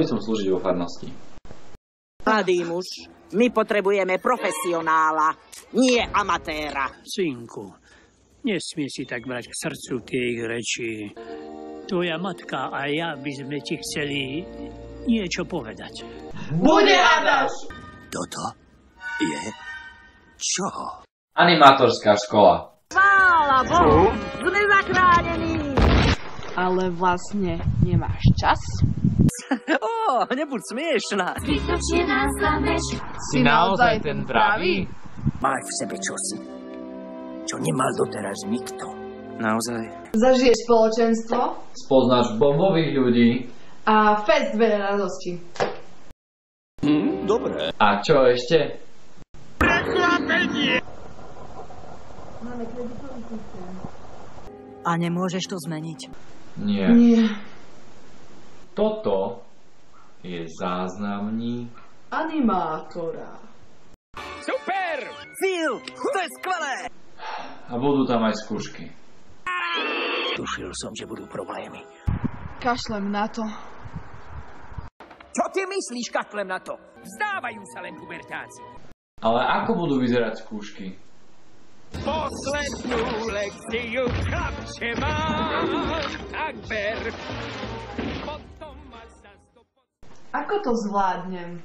by som slúžiť vo farnosti. Mladý muž, my potrebujeme profesionála, nie amatéra. Synku, nesmie si tak brať k srdcu tie ich reči. Tvoja matka a ja by sme ti chceli niečo povedať. Bude Adaš! Toto je čo? Animátorská škola. Chvála Bohu, sme zachránení. Ale vlastne nemáš čas? Nebuď smiešná. Zbytočne nás klameš. Si naozaj ten pravý? Maj v sebe čosi, čo nemal doteraz nikto. Naozaj. Zažiješ spoločenstvo Spoznáš bobových ľudí. a fest veľa radosti. Dobre. A čo ešte? A nemôžeš to zmeniť? Nie. Nie. Toto je záznamník. Animátora. Super! Phil, to je skvelé! A budú tam aj skúšky. Tušil som, že budú problémy. Kašlem na to. Čo ty myslíš, kašlem na to? Vzdávajú sa len pubertáci. Ale ako budú vyzerať skúšky? Poslednú lekciu, chlapče, máš, tak ber. Potom ma Ako to zvládnem?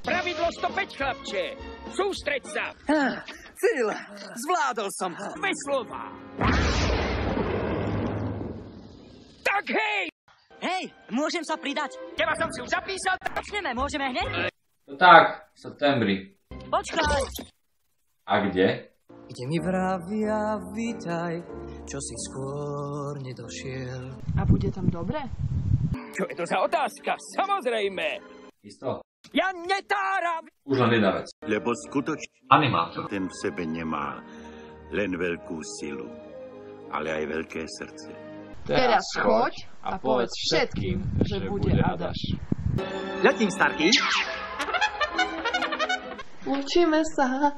Pravidlo 105, chlapče. Sústreď sa. Phil, zvládol som. Bez slova. Tak hej! Hej, môžem sa pridať? Teba som si už zapísal. Začneme, môžeme hneď? No tak, v septembri. Počkaj! A kde? Kde mi vravia, vítaj, čo si skôr nedošiel. A bude tam dobre? Čo je to za otázka? Samozrejme. Isto? Ja netáram. Už len jedna vec. Lebo skutočne Animátor. ten v sebe nemá len veľkú silu, ale aj veľké srdce. Teraz choď a povedz všetkým, že bude Adaš. Letím, Starky. Učíme sa.